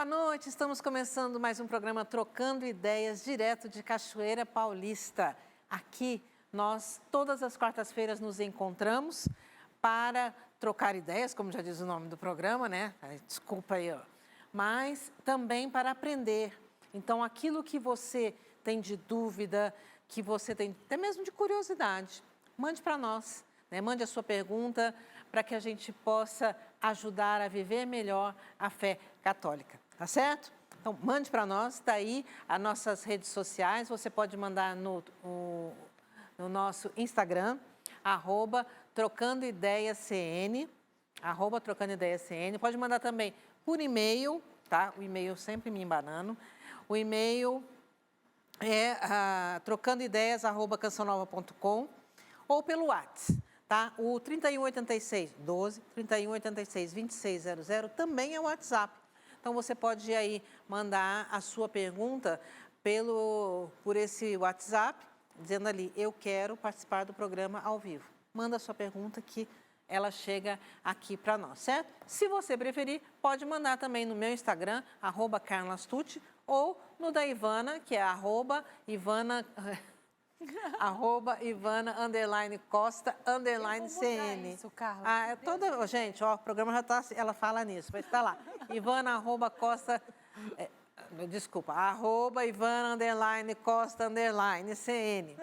Boa noite, estamos começando mais um programa Trocando Ideias, direto de Cachoeira Paulista. Aqui nós, todas as quartas-feiras, nos encontramos para trocar ideias, como já diz o nome do programa, né? Desculpa aí, ó. Mas também para aprender. Então, aquilo que você tem de dúvida, que você tem até mesmo de curiosidade, mande para nós, né? Mande a sua pergunta para que a gente possa ajudar a viver melhor a fé católica, tá certo? Então, mande para nós, está aí as nossas redes sociais, você pode mandar no nosso Instagram, @trocandoideiascn, @trocandoideiascn, pode mandar também por e-mail, tá? O e-mail sempre me embanando, o e-mail é trocandoideias@cançãonova.com ou pelo WhatsApp. Tá? O 3186-12-3186-2600 também é o WhatsApp. Então, você pode aí mandar a sua pergunta por esse WhatsApp, dizendo ali, eu quero participar do programa ao vivo. Manda a sua pergunta que ela chega aqui para nós, certo? Se você preferir, pode mandar também no meu Instagram, @carlastucci, ou no da Ivana, que é @Ivana... @Ivana_Costa_CN. Isso, Carla. Gente, ó, o programa já está, ela fala nisso, mas está lá. Ivana_Costa, desculpa, @Ivana_Costa_CN.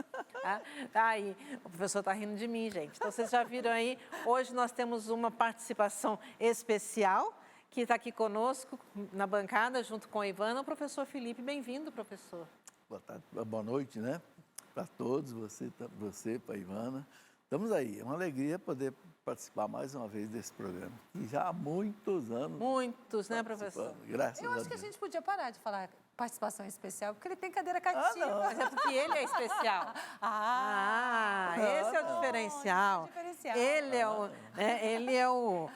Tá aí, o professor está rindo de mim, gente. Então, vocês já viram aí, hoje nós temos uma participação especial, que está aqui conosco na bancada, junto com a Ivana, o professor Felipe. Bem-vindo, professor. Boa tarde, boa noite, né? Para todos, para a Ivana. Estamos aí, é uma alegria poder participar mais uma vez desse programa, que já há muitos anos. Muitos, né, professor? Graças a Deus. Eu acho que a gente podia parar de falar participação especial, porque ele tem cadeira cativa. não. Mas é porque ele é especial. Esse é o diferencial. Ele é o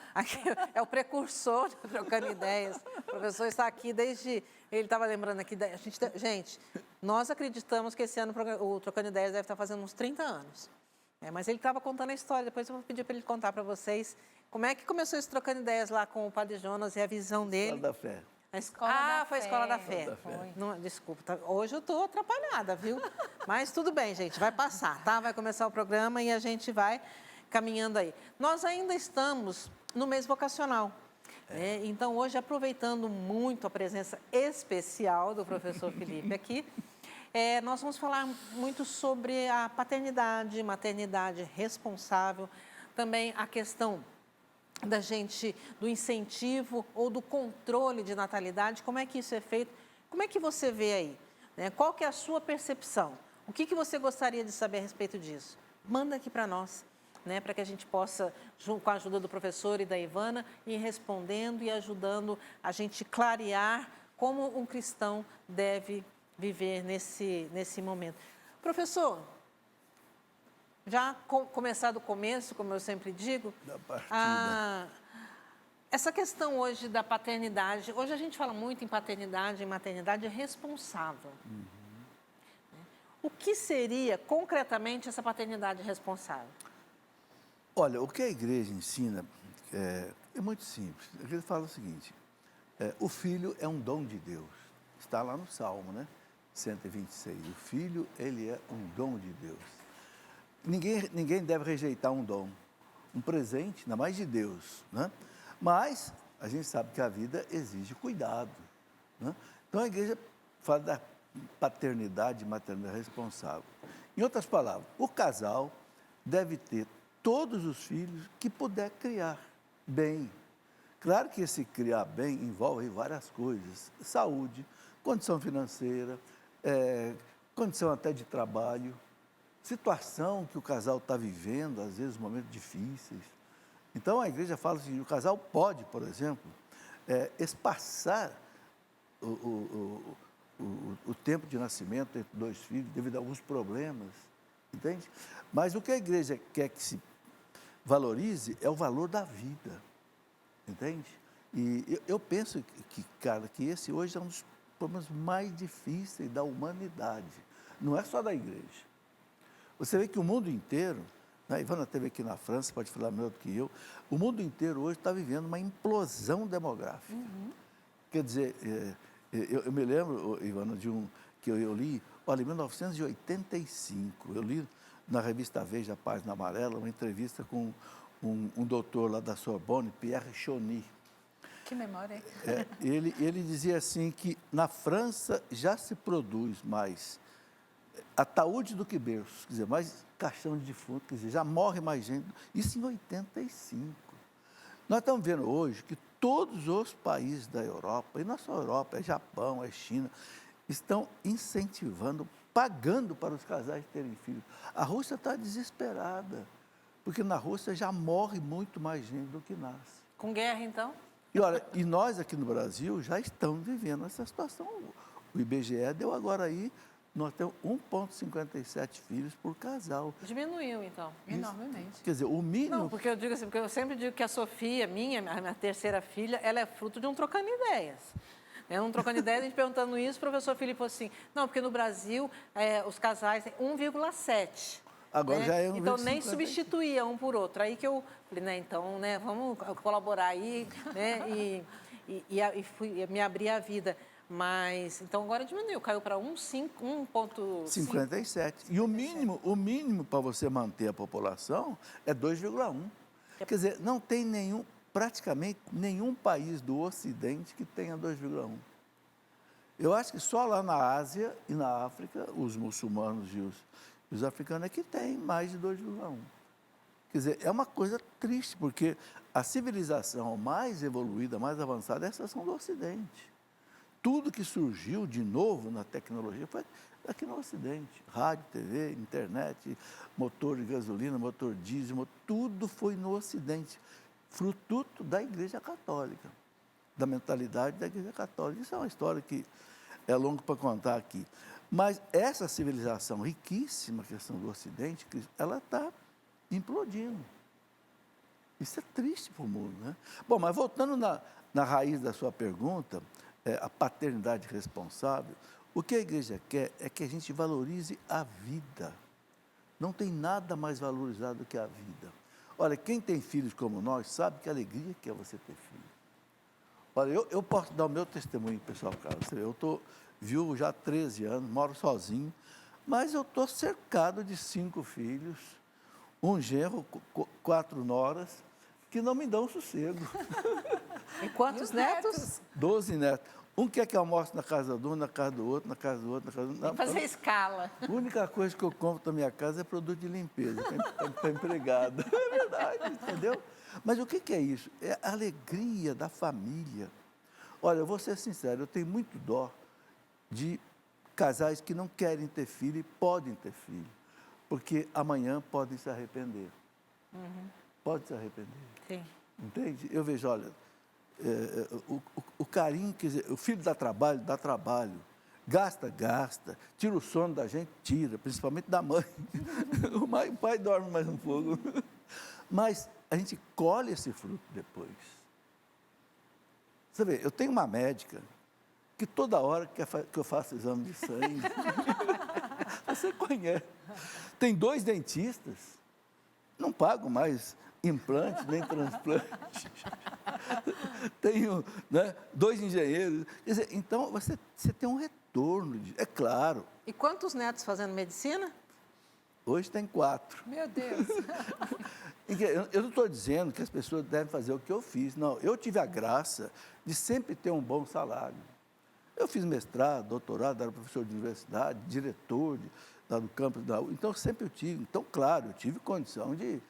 precursor do Trocando Ideias. O professor está aqui desde... Ele estava lembrando aqui... Gente, nós acreditamos que esse ano o Trocando Ideias deve estar fazendo uns 30 anos. Mas ele estava contando a história, depois eu vou pedir para ele contar para vocês como é que começou esse Trocando Ideias lá com o Padre Jonas e a visão dele. Escola da Fé. Foi a Escola da Fé. Não, desculpa, hoje eu estou atrapalhada, viu? Mas tudo bem, gente, vai passar, tá? Vai começar o programa e a gente vai caminhando aí. Nós ainda estamos no mês vocacional. Né? Então, hoje, aproveitando muito a presença especial do professor Felipe aqui, nós vamos falar muito sobre a paternidade, maternidade responsável, também a questão do incentivo ou do controle de natalidade, como é que isso é feito, como é que você vê aí? Né? Qual que é a sua percepção? O que você gostaria de saber a respeito disso? Manda aqui para nós, né? Para que a gente possa, com a ajuda do professor e da Ivana, ir respondendo e ajudando a gente clarear como um cristão deve viver nesse momento. Professor, já começar do começo, como eu sempre digo, Da partida. Essa questão hoje da paternidade, hoje a gente fala muito em paternidade e maternidade responsável. Uhum. O que seria concretamente essa paternidade responsável? Olha, o que a igreja ensina é muito simples. A igreja fala o seguinte, o filho é um dom de Deus. Está lá no Salmo, né? 126. O filho, ele é um dom de Deus. Ninguém deve rejeitar um dom, um presente, ainda mais de Deus, né? Mas a gente sabe que a vida exige cuidado, né? Então a igreja fala da paternidade e maternidade responsável. Em outras palavras, o casal deve ter todos os filhos que puder criar bem. Claro que esse criar bem envolve várias coisas, saúde, condição financeira, condição até de trabalho, situação que o casal está vivendo, às vezes momentos difíceis. Então a igreja fala assim, o casal pode, por exemplo, espaçar o tempo de nascimento entre dois filhos devido a alguns problemas, entende? Mas o que a igreja quer que se valorize é o valor da vida, entende? E eu penso que esse hoje é um dos problemas mais difíceis da humanidade, não é só da igreja. Você vê que o mundo inteiro, a Ivana esteve aqui na França, pode falar melhor do que eu, o mundo inteiro hoje está vivendo uma implosão demográfica. Quer dizer, eu me lembro, Ivana, que eu li, olha, em 1985, eu li na revista Veja, Página Amarela, uma entrevista com um doutor lá da Sorbonne, Pierre Chauny. Que memória, hein? Ele dizia assim que na França já se produz mais ataúde do que berço, quer dizer, mais caixão de defunto, quer dizer, já morre mais gente. Isso em 85. Nós estamos vendo hoje que todos os países da Europa, e não é só a Europa, é Japão, é China, estão incentivando, pagando para os casais terem filhos. A Rússia está desesperada, porque na Rússia já morre muito mais gente do que nasce. Com guerra, então? E olha, e nós aqui no Brasil já estamos vivendo essa situação. O IBGE deu agora aí, nós temos 1,57 filhos por casal. Diminuiu, então. Enormemente. Quer dizer, o mínimo... Não, porque eu digo assim, porque eu sempre digo que a Sofia, a minha terceira filha, ela é fruto de um trocando ideias. Um trocando ideias, a gente perguntando isso, o professor Felipe falou assim, não, porque no Brasil os casais têm 1,7. Agora já é 1,57. Então, nem substituía um por outro. Aí que eu falei, né, então, né, vamos colaborar aí, né, e me abrir a vida. Mas, então, agora diminuiu, caiu para 1,57. 57. E o mínimo para você manter a população é 2,1. Quer dizer, não tem praticamente nenhum país do Ocidente que tenha 2,1. Eu acho que só lá na Ásia e na África, os muçulmanos e os africanos é que tem mais de 2,1. Quer dizer, é uma coisa triste, porque a civilização mais evoluída, mais avançada, é a civilização do Ocidente. Tudo que surgiu de novo na tecnologia foi aqui no Ocidente. Rádio, TV, internet, motor de gasolina, motor diesel, tudo foi no Ocidente. Fruto da Igreja Católica, da mentalidade da Igreja Católica. Isso é uma história que é longa para contar aqui. Mas essa civilização riquíssima, que são do Ocidente, ela está implodindo. Isso é triste para o mundo, né? Bom, mas voltando na raiz da sua pergunta, a paternidade responsável, o que a igreja quer é que a gente valorize a vida. Não tem nada mais valorizado do que a vida. Olha, quem tem filhos como nós sabe que alegria que é você ter filhos. Olha, eu posso dar o meu testemunho, pessoal, cara. Eu estou viúvo já há 13 anos, moro sozinho, mas eu estou cercado de 5 filhos, um genro, 4 noras, que não me dão sossego. E quantos netos? 12 netos. Um quer que eu almoce na casa de um, na casa do outro, na casa do outro, na casa do outro. Tem que fazer escala. A única coisa que eu compro na minha casa é produto de limpeza, para empregada. É verdade, entendeu? Mas o que é isso? É a alegria da família. Olha, eu vou ser sincero, eu tenho muito dó de casais que não querem ter filho e podem ter filho, porque amanhã podem se arrepender. Podem se arrepender. Sim. Entende? Eu vejo, olha, o carinho, quer dizer, o filho dá trabalho, gasta, tira o sono da gente, tira, principalmente da mãe. O pai dorme mais um pouco. Mas a gente colhe esse fruto depois. Você vê, eu tenho uma médica que toda hora que eu faço exame de sangue, você conhece. Tem 2 dentistas, não pago mais implante nem transplante. Tenho 2 engenheiros. Quer dizer, então, você tem um retorno. É claro. E quantos netos medicina? Hoje tem 4. Meu Deus. Eu não estou dizendo que as pessoas devem fazer o que eu fiz. Não, eu tive a graça de sempre ter um bom salário. Eu fiz mestrado, doutorado, era professor de universidade, diretor lá do campus da U. Então, sempre eu tive. Então, claro, eu tive condição de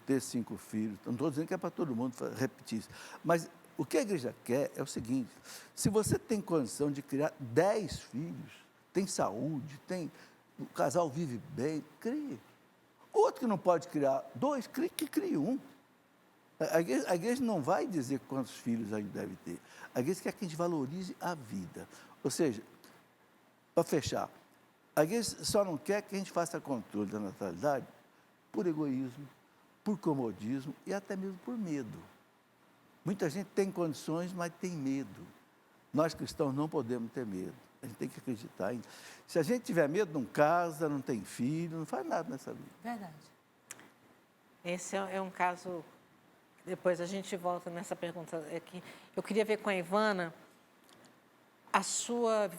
ter 5 filhos. Não estou dizendo que é para todo mundo repetir isso. Mas o que a igreja quer é o seguinte: se você tem condição de criar 10 filhos, tem saúde, o casal vive bem, crie. Outro que não pode criar 2, que crie 1. A igreja não vai dizer quantos filhos a gente deve ter. A igreja quer que a gente valorize a vida. Ou seja, para fechar, a igreja só não quer que a gente faça controle da natalidade por egoísmo, por comodismo e até mesmo por medo. Muita gente tem condições, mas tem medo. Nós cristãos não podemos ter medo. A gente tem que acreditar em... Se a gente tiver medo, não casa, não tem filho, não faz nada nessa vida. Verdade. Esse é um caso... Depois a gente volta nessa pergunta. Eu queria ver com a Ivana a sua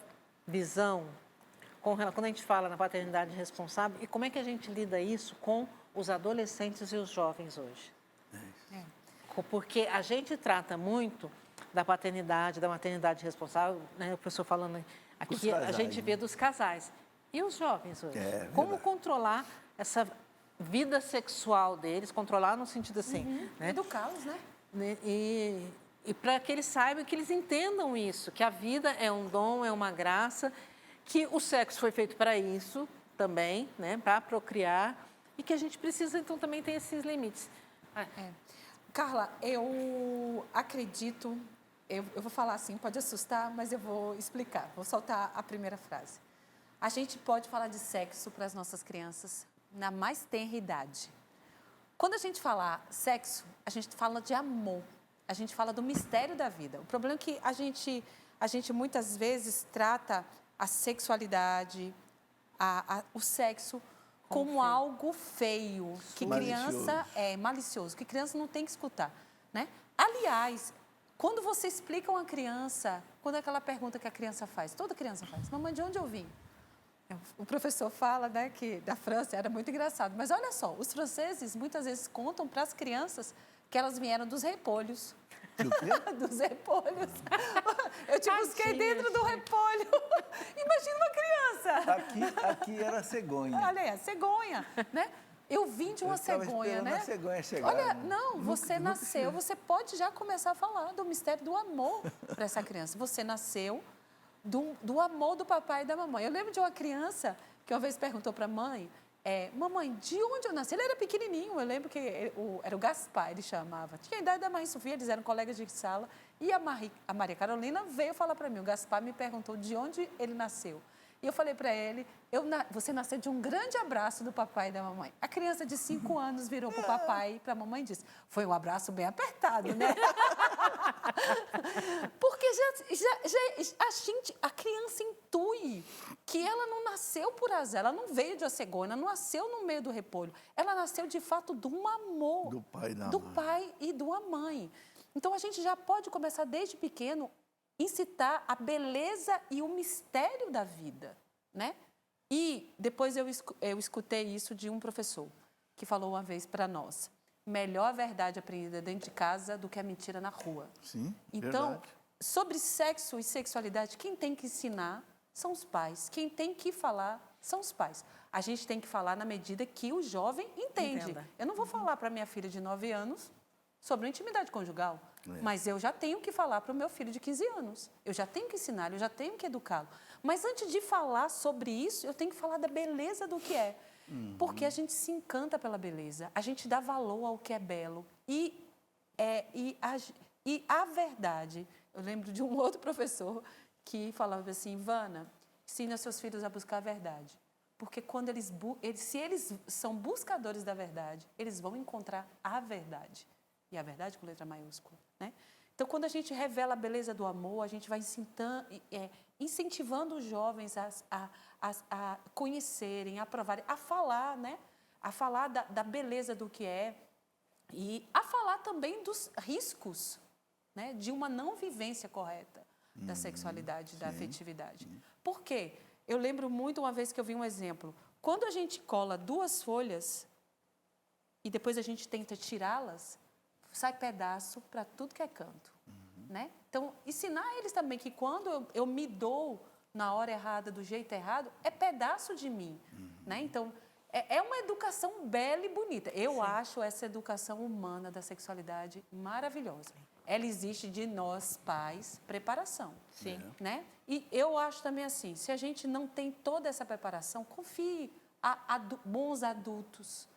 visão quando a gente fala na paternidade responsável e como é que a gente lida isso com os adolescentes e os jovens hoje? Porque a gente trata muito da paternidade, da maternidade responsável, né? O professor falando aqui, casais, a gente vê dos casais. E os jovens hoje? Como controlar essa vida sexual deles, controlar no sentido assim, né? Educá-los, né? E para que eles saibam, que eles entendam isso, que a vida é um dom, é uma graça, que o sexo foi feito para isso também, né? Para procriar, e que a gente precisa, então, também ter esses limites. Carla, eu acredito, eu vou falar assim, pode assustar, mas eu vou explicar, vou soltar a primeira frase. A gente pode falar de sexo para as nossas crianças na mais tenra idade. Quando a gente fala sexo, a gente fala de amor, a gente fala do mistério da vida. O problema é que a gente muitas vezes trata a sexualidade, o sexo como algo feio, que criança é malicioso, que criança não tem que escutar, né? Aliás, quando você explica a uma criança, quando é aquela pergunta que a criança faz, toda criança faz, mamãe, de onde eu vim? O professor fala, né, que da França era muito engraçado, mas olha só, os franceses muitas vezes contam para as crianças que elas vieram dos repolhos. Do quê? Dos repolhos. Eu te busquei dentro do repolho. Imagina uma criança. Aqui era cegonha. Olha aí, a cegonha, né? Eu vim de uma cegonha, né? A cegonha chegar, Olha, né? não, você nasceu, você pode já começar a falar do mistério do amor para essa criança. Você nasceu do amor do papai e da mamãe. Eu lembro de uma criança que uma vez perguntou para a mãe, mamãe, de onde eu nasci? Ele era pequenininho, eu lembro que era o Gaspar, ele chamava. Tinha a idade da mãe Sofia, eles eram colegas de sala. E a Maria Carolina veio falar para mim, o Gaspar me perguntou de onde ele nasceu. E eu falei para ele, você nasceu de um grande abraço do papai e da mamãe. A criança de 5 anos virou para o papai e para a mamãe e disse, foi um abraço bem apertado, né? Porque a criança intui que ela não nasceu por azar, ela não veio de uma cegonha, ela não nasceu no meio do repolho. Ela nasceu, de fato, de um amor. Do pai e da do mãe. pai e de uma mãe. Então, a gente já pode começar desde pequeno incitar a beleza e o mistério da vida, né? E depois eu escutei isso de um professor que falou uma vez para nós, melhor a verdade aprendida dentro de casa do que a mentira na rua. Sim, então, verdade. sobre sexo e sexualidade, quem tem que ensinar são os pais, quem tem que falar são os pais. A gente tem que falar na medida que o jovem entende. Entenda. Eu não vou falar para minha filha de 9 anos sobre a intimidade conjugal, mas eu já tenho que falar para o meu filho de 15 anos. Eu já tenho que ensinar, eu já tenho que educá-lo. Mas antes de falar sobre isso, eu tenho que falar da beleza do que é. Porque a gente se encanta pela beleza, a gente dá valor ao que é belo. E a verdade, eu lembro de um outro professor que falava assim, Ivana, ensina seus filhos a buscar a verdade. Porque quando se eles são buscadores da verdade, eles vão encontrar a verdade. E a verdade com letra maiúscula, né? Então, quando a gente revela a beleza do amor, a gente vai incentivando os jovens a conhecerem, a provarem, a falar, né? A falar da beleza do que é e a falar também dos riscos, né? De uma não vivência correta da sexualidade, da afetividade. Por quê? Eu lembro muito uma vez que eu vi um exemplo. Quando a gente cola 2 folhas e depois a gente tenta tirá-las, sai pedaço para tudo que é canto, né? Então, ensinar eles também que quando eu me dou na hora errada, do jeito errado, é pedaço de mim, né? Então, é uma educação bela e bonita. Eu acho essa educação humana da sexualidade maravilhosa. Ela existe de nós, pais, preparação, né? E eu acho também assim, se a gente não tem toda essa preparação, confie a bons adultos,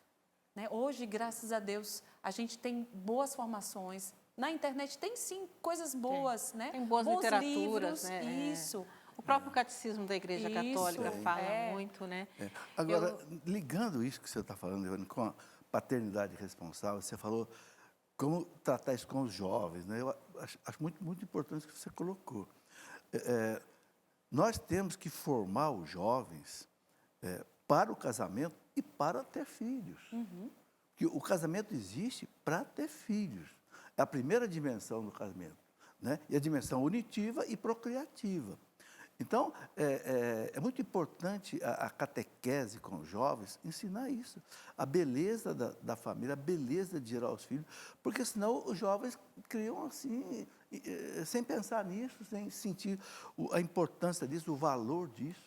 né? Hoje, graças a Deus, a gente tem boas formações. Na internet tem, sim, coisas boas, né? Tem boas bons literaturas, livros, né? Isso. O próprio catecismo da Igreja Católica fala muito, né? Agora, ligando isso que você está falando, Ivana, com a paternidade responsável, você falou como tratar isso com os jovens, né? Eu acho muito, muito importante o que você colocou. Nós temos que formar os jovens para o casamento e para ter filhos. Porque o casamento existe para ter filhos. É a primeira dimensão do casamento, né? E a dimensão unitiva e procriativa. Então, é muito importante a catequese com os jovens ensinar isso, a beleza da família, a beleza de gerar os filhos, porque senão os jovens criam assim, sem pensar nisso, sem sentir a importância disso, o valor disso.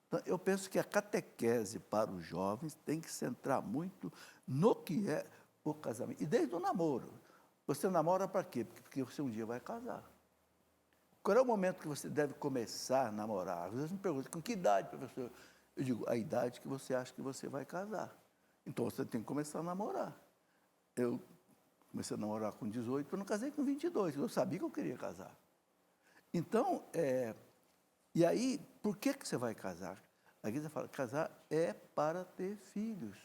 Então, eu penso que a catequese para os jovens tem que centrar muito no que é o casamento. E desde o namoro. Você namora para quê? Porque você um dia vai casar. Qual é o momento que você deve começar a namorar? Às vezes me perguntam, com que idade, professor? Eu digo, a idade que você acha que você vai casar. Então, você tem que começar a namorar. Eu comecei a namorar com 18, eu não casei com 22, eu sabia que eu queria casar. Então, e aí, por que você vai casar? A igreja fala, casar é para ter filhos.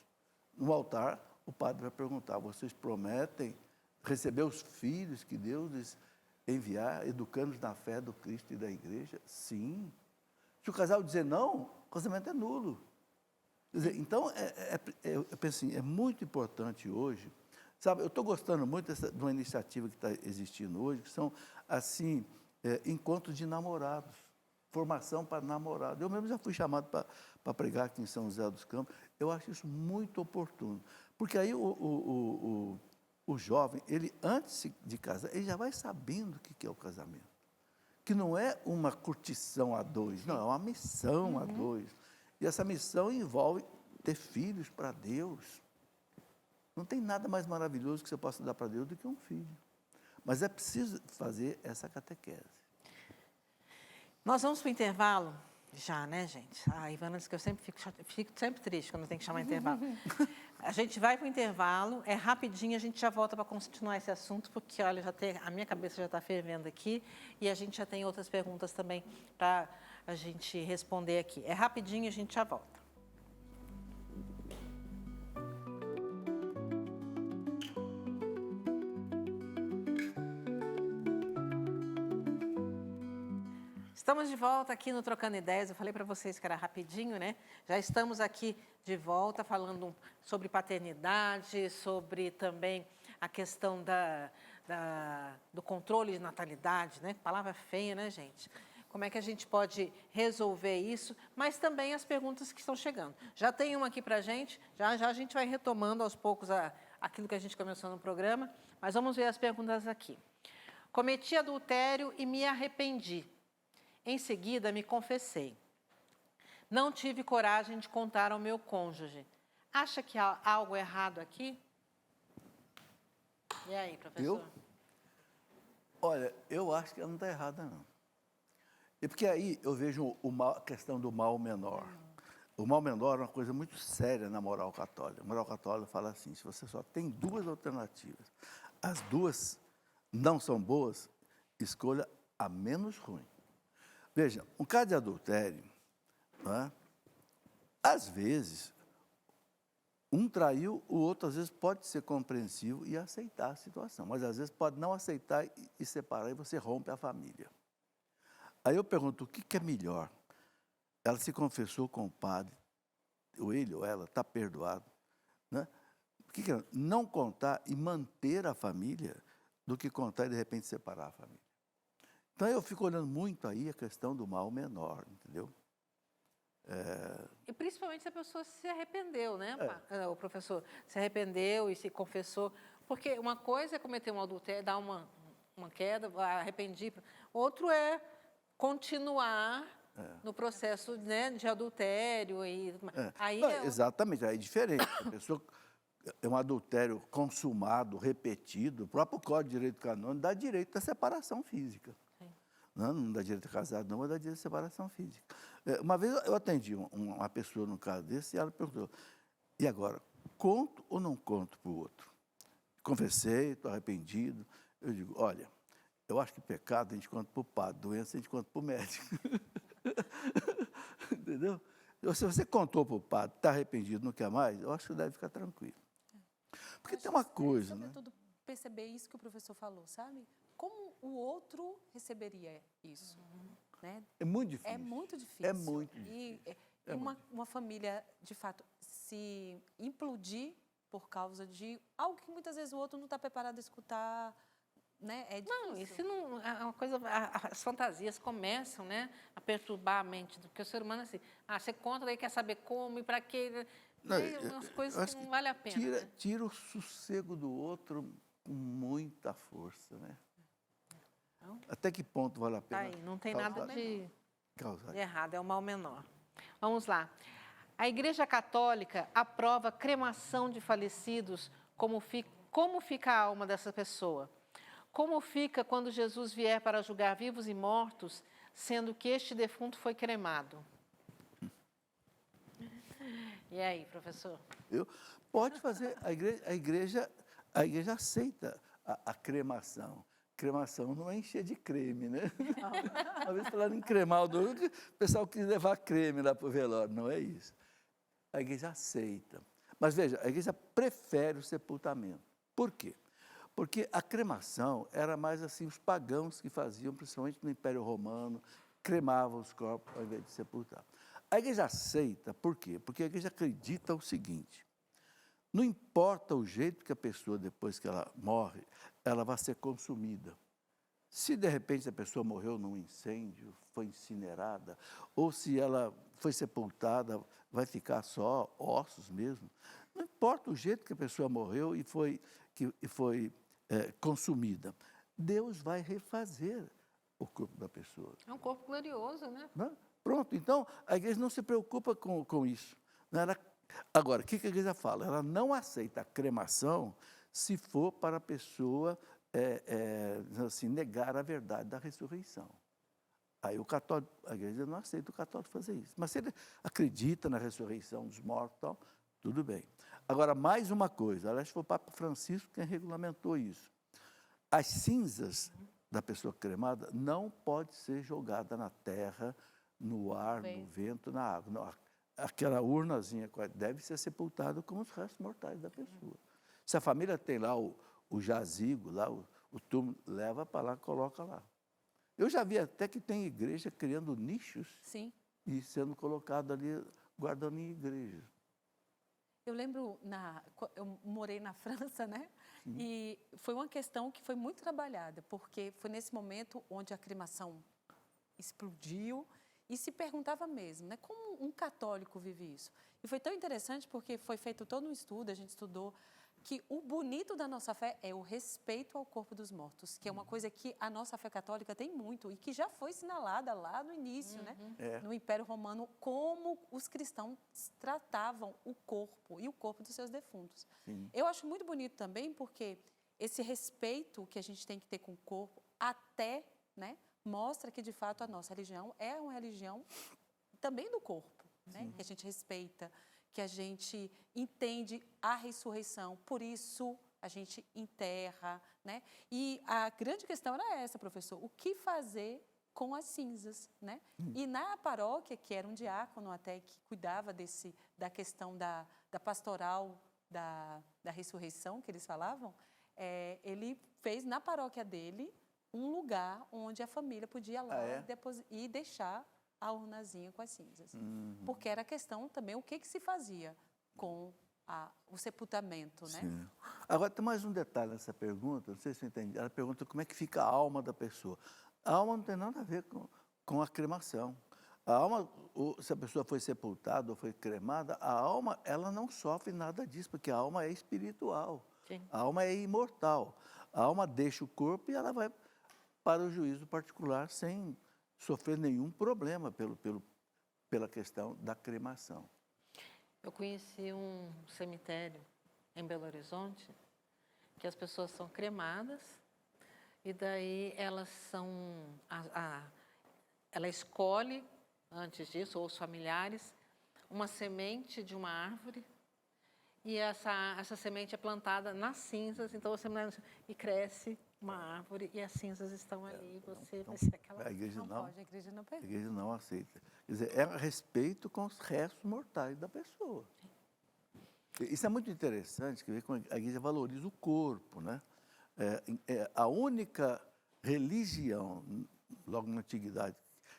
No altar, o padre vai perguntar, vocês prometem receber os filhos que Deus lhes enviar, educando-os na fé do Cristo e da igreja? Sim. Se o casal dizer não, o casamento é nulo. Quer dizer, então, eu penso assim, é muito importante hoje, sabe, eu estou gostando muito de uma iniciativa que está existindo hoje, que são, assim, encontros de namorados, formação para namorados. Eu mesmo já fui chamado para pregar aqui em São José dos Campos, eu acho isso muito oportuno, porque aí o jovem, ele antes de casar, ele já vai sabendo o que é o casamento. Que não é uma curtição a dois, não, é uma missão a dois. E essa missão envolve ter filhos para Deus. Não tem nada mais maravilhoso que você possa dar para Deus do que um filho. Mas é preciso fazer essa catequese. Nós vamos para o intervalo já, né, gente? A Ivana disse que eu fico sempre triste quando tem que chamar intervalo. A gente vai para o intervalo, é rapidinho, a gente já volta para continuar esse assunto, porque, olha, a minha cabeça já está fervendo aqui e a gente já tem outras perguntas também para a gente responder aqui. É rapidinho, a gente já volta. Estamos de volta aqui no Trocando Ideias. Eu falei para vocês que era rapidinho, né? Já estamos aqui de volta falando sobre paternidade, sobre também a questão do controle de natalidade, né? Palavra feia, né, gente? Como é que a gente pode resolver isso, mas também as perguntas que estão chegando. Já tem uma aqui para a gente, já a gente vai retomando aos poucos aquilo que a gente começou no programa, mas vamos ver as perguntas aqui. Cometi adultério e me arrependi. Em seguida, me confessei. Não tive coragem de contar ao meu cônjuge. Acha que há algo errado aqui? E aí, professor? Olha, eu acho que ela não está errada, não. E porque aí eu vejo a questão do mal menor. O mal menor é uma coisa muito séria na moral católica. A moral católica fala assim, se você só tem duas alternativas, as duas não são boas, escolha a menos ruim. Veja, um caso de adultério, né, às vezes, um traiu, o outro às vezes pode ser compreensivo e aceitar a situação, mas às vezes pode não aceitar e separar e você rompe a família. Aí eu pergunto, o que é melhor? Ela se confessou com o padre, ou ele ou ela está perdoado, né? O que é? Não contar e manter a família do que contar e de repente separar a família. Então, eu fico olhando muito aí a questão do mal menor, entendeu? E principalmente se a pessoa se arrependeu, né, o professor? Se arrependeu e se confessou. Porque uma coisa é cometer um adultério, dar uma queda, arrependi. Outro é continuar no processo, né, de adultério. Aí Não, exatamente, aí é diferente. A pessoa é um adultério consumado, repetido, o próprio Código de Direito Canônico dá direito à separação física. Não dá direito a casado, não, mas dá direito à separação física. Uma vez eu atendi uma pessoa num caso desse e ela perguntou, e agora, conto ou não conto para o outro? Confessei, estou arrependido. Eu digo, olha, eu acho que pecado a gente conta para o padre, doença a gente conta para o médico. Entendeu? Se você contou para o padre, está arrependido, não quer mais, eu acho que deve ficar tranquilo. Porque tem uma coisa, né? Sobretudo, perceber isso que o professor falou, sabe? Como o outro receberia isso, né? É muito difícil. É muito difícil. É muito difícil. E uma família, de fato, se implodir por causa de algo que muitas vezes o outro não está preparado a escutar, né? É difícil. Não, isso não é uma coisa. As fantasias começam, né, a perturbar a mente, porque o ser humano é assim, você conta, daí quer saber como e para quê. Não, Aí, umas coisas que não vale a pena. Né? Tira o sossego do outro com muita força, né? Então, Até que ponto vale a tá pena? aí, não tem causar- nada de causar? errado, é o mal menor. Vamos lá. A Igreja Católica aprova cremação de falecidos, como fica a alma dessa pessoa? Como fica quando Jesus vier para julgar vivos e mortos, sendo que este defunto foi cremado? E aí, professor? Pode fazer, a igreja aceita a cremação. Cremação não é encher de creme, né? Uma vez falaram em cremar o pessoal quis levar creme lá para o velório, não é isso. A igreja aceita. Mas veja, a igreja prefere o sepultamento. Por quê? Porque a cremação era mais assim os pagãos que faziam, principalmente no Império Romano, cremavam os corpos ao invés de sepultar. A igreja aceita, por quê? Porque a igreja acredita o seguinte: não importa o jeito que a pessoa, depois que ela morre, ela vai ser consumida. Se de repente a pessoa morreu num incêndio, foi incinerada, ou se ela foi sepultada, vai ficar só ossos mesmo. Não importa o jeito que a pessoa morreu e foi consumida. Deus vai refazer o corpo da pessoa. É um corpo glorioso, né? Né? Pronto, então a igreja não se preocupa com isso. Agora, o que a igreja fala? Ela não aceita a cremação se for para a pessoa assim, negar a verdade da ressurreição. Aí a igreja não aceita o católico fazer isso. Mas se ele acredita na ressurreição dos mortos, tal, tudo bem. Agora, mais uma coisa, aliás, foi o Papa Francisco quem regulamentou isso. As cinzas da pessoa cremada não pode ser jogada na terra, no ar, no vento, na água. Não, aquela urnazinha deve ser sepultada com os restos mortais da pessoa. Se a família tem lá o jazigo, lá, o túmulo, leva para lá, coloca lá. Eu já vi até que tem igreja criando nichos. Sim. E sendo colocado ali, guardando em igrejas. Eu lembro, eu morei na França, né? Sim. E foi uma questão que foi muito trabalhada, porque foi nesse momento onde a cremação explodiu e se perguntava mesmo, né? Como um católico vive isso? E foi tão interessante porque foi feito todo um estudo, a gente estudou que o bonito da nossa fé é o respeito ao corpo dos mortos, que é uma coisa que a nossa fé católica tem muito e que já foi sinalada lá no início, né? No Império Romano, como os cristãos tratavam o corpo e o corpo dos seus defuntos. Sim. Eu acho muito bonito também porque esse respeito que a gente tem que ter com o corpo até, né, mostra que, de fato, a nossa religião é uma religião também do corpo, né? Que a gente respeita, que a gente entende a ressurreição, por isso a gente enterra, né? E a grande questão era essa, professor, o que fazer com as cinzas, né? E na paróquia, que era um diácono até que cuidava da questão da pastoral da ressurreição, que eles falavam, ele fez na paróquia dele um lugar onde a família podia lá e deixar a urnazinha com as cinzas. Porque era a questão também o que se fazia com o sepultamento, né? Sim. Agora, tem mais um detalhe nessa pergunta, não sei se você entende. Ela pergunta como é que fica a alma da pessoa. A alma não tem nada a ver com a cremação. A alma, se a pessoa foi sepultada ou foi cremada, a alma, ela não sofre nada disso, porque a alma é espiritual. Sim. A alma é imortal. A alma deixa o corpo e ela vai para o juízo particular sem sofrer nenhum problema pela questão da cremação. Eu conheci um cemitério em Belo Horizonte que as pessoas são cremadas e daí elas são... ela escolhe, antes disso, ou os familiares, uma semente de uma árvore e essa semente é plantada nas cinzas, então você e cresce uma árvore e as cinzas estão ali, você vai ser aquela... A igreja não pode, a igreja não permite. A igreja não aceita. Quer dizer, é a respeito com os restos mortais da pessoa. Isso é muito interessante, que como a igreja valoriza o corpo, né? A única religião, logo na antiguidade,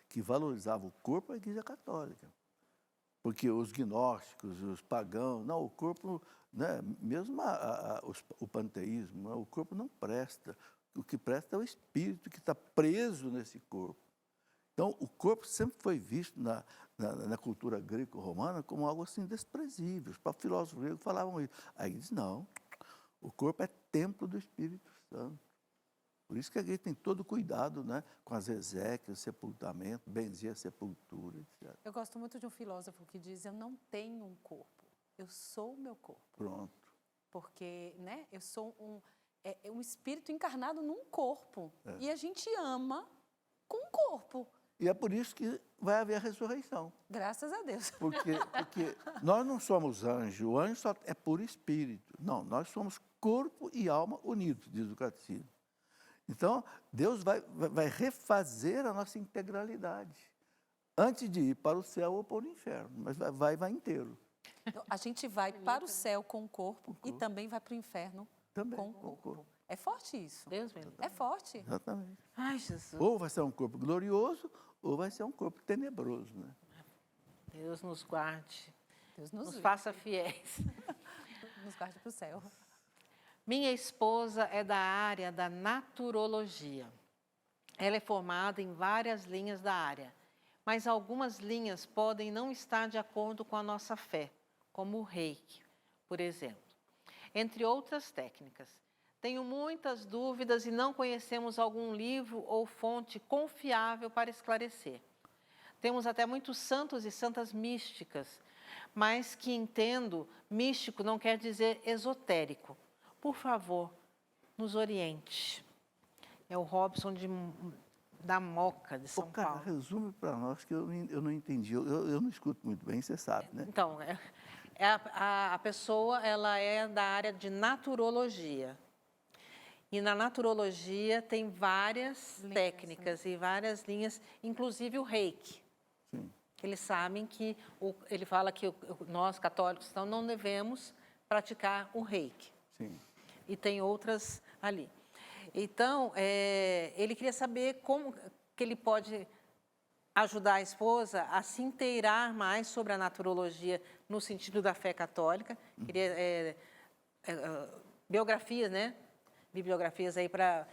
que valorizava o corpo é a igreja católica. Porque os gnósticos, os pagãos, não, o corpo, né, mesmo o panteísmo, o corpo não presta. o que presta é o espírito que está preso nesse corpo. Então, o corpo sempre foi visto na cultura greco-romana como algo assim desprezível. Os próprios filósofos gregos falavam isso. Aí diz, não, o corpo é templo do Espírito Santo. Por isso que a igreja tem todo cuidado, né, com as exéquias, sepultamento, benzer a sepultura, etc. Eu gosto muito de um filósofo que diz, eu não tenho um corpo, eu sou o meu corpo. Pronto. Porque, né, eu sou um espírito encarnado num corpo. E a gente ama com um corpo. E é por isso que vai haver a ressurreição. Graças a Deus. Porque nós não somos anjo, o anjo só é por espírito. Não, nós somos corpo e alma unidos, diz o catecismo. Então, Deus vai refazer a nossa integralidade. Antes de ir para o céu ou para o inferno, mas vai inteiro. Então, a gente vai para o céu com o corpo e também vai para o inferno Também, com o corpo. É forte isso. Deus me livre. É forte. Exatamente. Ai, Jesus. Ou vai ser um corpo glorioso, ou vai ser um corpo tenebroso, né? Deus nos guarde. Deus Nos livre. faça fiéis. Nos guarde para o céu. Minha esposa é da área da naturologia. Ela é formada em várias linhas da área, mas algumas linhas podem não estar de acordo com a nossa fé, como o reiki, por exemplo, entre outras técnicas. Tenho muitas dúvidas e não conhecemos algum livro ou fonte confiável para esclarecer. Temos até muitos santos e santas místicas, mas que entendo, místico não quer dizer esotérico. Por favor, nos oriente. É o Robson da Moca, de São Cara, Paulo. resume para nós que eu não entendi. Eu não escuto muito bem, você sabe, né? Então, a pessoa ela é da área de naturologia. E na naturologia tem várias técnicas e várias linhas, inclusive o reiki. Sim. Eles sabem que, ele fala que nós católicos então, não devemos praticar o reiki. Sim. E tem outras ali. Então, ele queria saber como que ele pode ajudar a esposa a se inteirar mais sobre a naturologia no sentido da fé católica. Queria biografias, né? Bibliografias aí para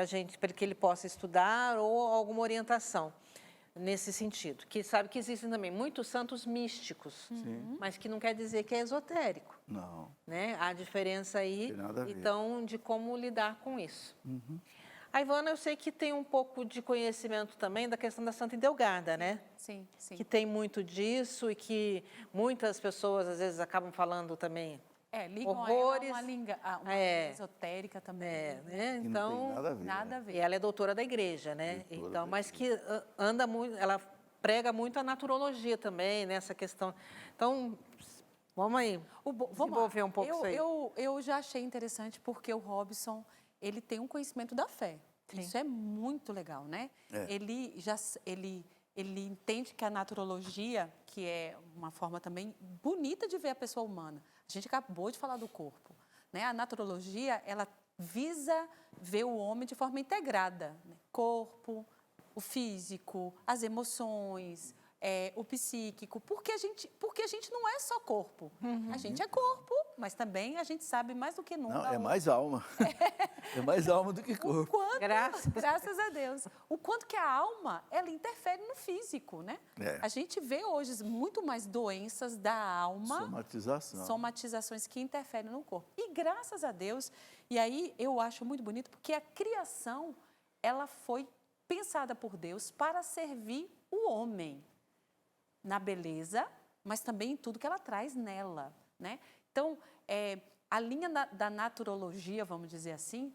gente, para que ele possa estudar ou alguma orientação nesse sentido. Que sabe que existem também muitos santos místicos, mas que não quer dizer que é esotérico. Não. Né? Há diferença aí, Tem nada a ver. então, de como lidar com isso. A Ivana, eu sei que tem um pouco de conhecimento também da questão da Santa Idelgarda, né? Sim, sim. Que tem muito disso e que muitas pessoas, às vezes, acabam falando também Ligam horrores. a ela uma língua esotérica também. Né? Que Então, não tem nada a ver. Nada a né? ver. e ela é doutora da igreja, né? Doutora Então, da mas que anda muito, ela prega muito a naturologia também, nessa questão. Então, vamos aí, desenvolver um pouco isso aí. Eu já achei interessante porque o Robson, ele tem um conhecimento da fé. Isso é muito legal, né? Ele entende que a naturologia, que é uma forma também bonita de ver a pessoa humana. A gente acabou de falar do corpo, né? A naturologia, ela visa ver o homem de forma integrada, né? Corpo, o físico, as emoções, o psíquico, porque a gente não é só corpo. A gente é corpo, mas também a gente sabe mais do que nunca. Não, é mais alma. É mais alma do que corpo. Graças a Deus. O quanto que a alma, ela interfere no físico, né? A gente vê hoje muito mais doenças da alma. Somatização. Somatizações que interferem no corpo. E graças a Deus, e aí eu acho muito bonito, porque a criação, ela foi pensada por Deus para servir o homem. Na beleza, mas também em tudo que ela traz nela, né? Então, a linha da naturologia, vamos dizer assim,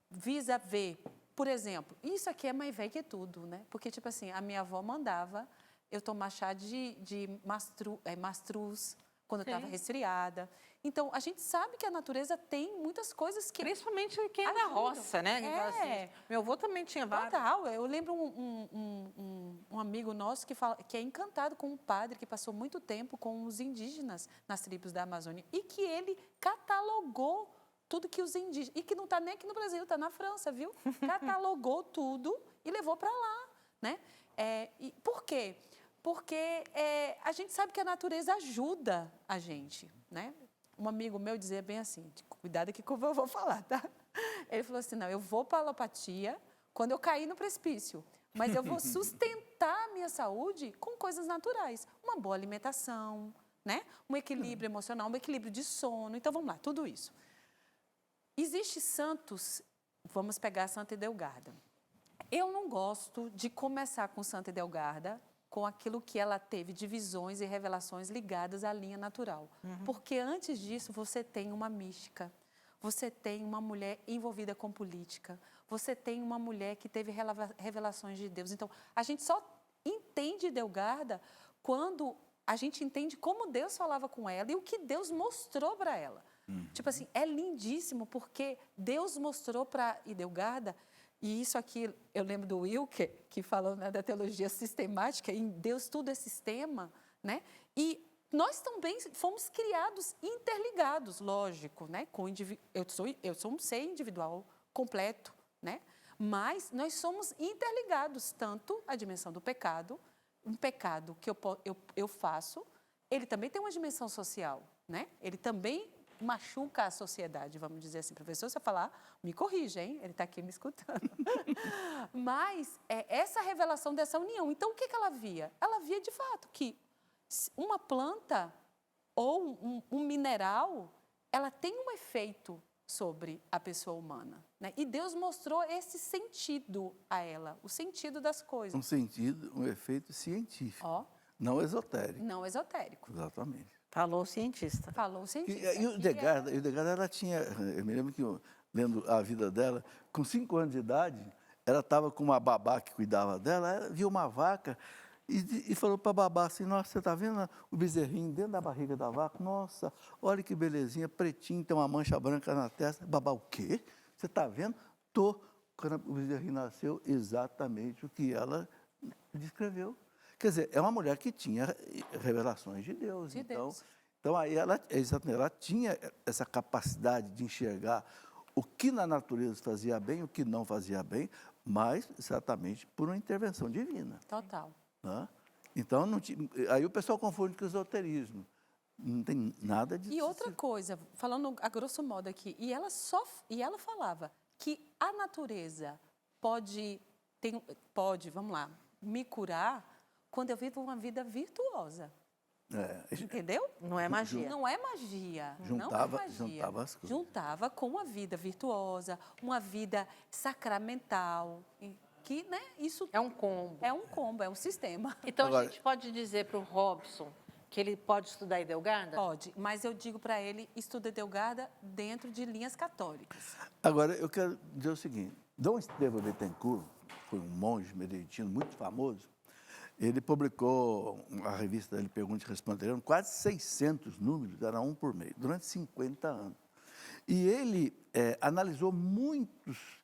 visa ver, por exemplo, isso aqui é mais velho que tudo, né? Porque, tipo assim, a minha avó mandava eu tomar chá de mastruz quando eu estava resfriada. Então, a gente sabe que a natureza tem muitas coisas que... Principalmente quem é da roça, né? Assim, meu avô também tinha vários. Total. Eu lembro um amigo nosso que é encantado com um padre que passou muito tempo com os indígenas nas tribos da Amazônia e que ele catalogou tudo que os indígenas... E que não está nem aqui no Brasil, está na França, viu? Catalogou tudo e levou para lá, né? Por quê? Porque a gente sabe que a natureza ajuda a gente, né? Um amigo meu dizia bem assim, cuidado aqui com o que eu vou falar, tá? Ele falou assim, não, eu vou para a alopatia quando eu cair no precipício, mas eu vou sustentar a minha saúde com coisas naturais. Uma boa alimentação, né? Um equilíbrio emocional, um equilíbrio de sono. Então, vamos lá, tudo isso. Existe santos, vamos pegar a Santa Edelgarda. Eu não gosto de começar com Santa Edelgarda com aquilo que ela teve de visões e revelações ligadas à linha natural. Porque antes disso, você tem uma mística, você tem uma mulher envolvida com política, você tem uma mulher que teve revelações de Deus. Então, a gente só entende Edelgarda quando a gente entende como Deus falava com ela e o que Deus mostrou para ela. Tipo assim, é lindíssimo porque Deus mostrou para Edelgarda, e isso aqui eu lembro do Wilke, que falou, né, da teologia sistemática, em Deus tudo é sistema, né? E nós também fomos criados interligados, lógico, né? Eu sou um ser individual completo, né? Mas nós somos interligados, tanto a dimensão do pecado, um pecado que eu faço, ele também tem uma dimensão social, né? Ele também machuca a sociedade, vamos dizer assim. Professor, se eu falar, me corrija, hein? Ele está aqui me escutando. Mas essa revelação dessa união. Então, o que ela via? Ela via, de fato, que uma planta ou um mineral, ela tem um efeito sobre a pessoa humana, né? E Deus mostrou esse sentido a ela, o sentido das coisas. Um sentido, um efeito científico, Ó, não esotérico. não esotérico. Exatamente. Falou o cientista. Falou o cientista. E o Edelgarda, ela tinha, eu me lembro que, lendo a vida dela, com 5 anos de idade, ela estava com uma babá que cuidava dela, ela viu uma vaca e falou para a babá assim, nossa, você está vendo o bezerrinho dentro da barriga da vaca? Nossa, olha que belezinha, pretinho, tem uma mancha branca na testa. Babá, o quê? Você está vendo? Tô. Quando o bezerrinho nasceu, exatamente o que ela descreveu. Quer dizer, é uma mulher que tinha revelações de Deus. Então aí ela tinha essa capacidade de enxergar o que na natureza fazia bem, o que não fazia bem, mas exatamente por uma intervenção divina. Total. Né? Então, aí o pessoal confunde com o esoterismo. Não tem nada disso. E outra coisa, falando a grosso modo aqui, e ela falava que a natureza pode, vamos lá, me curar quando eu vivo uma vida virtuosa. Entendeu? Não é magia. Não é magia. Juntava as coisas. Juntava com uma vida virtuosa, uma vida sacramental. Que, né, isso É um combo. é um combo, é um sistema. Então, Agora- a gente pode dizer para o Robson que ele pode estudar Edelgarda? Pode, mas eu digo para ele, estuda Edelgarda dentro de linhas católicas. Agora, eu quero dizer o seguinte. Dom Estevão Bettencourt, foi um monge beneditino muito famoso, ele publicou a revista dele, Pergunte e Responderão, quase 600 números, era um por mês, durante 50 anos. E ele analisou muitos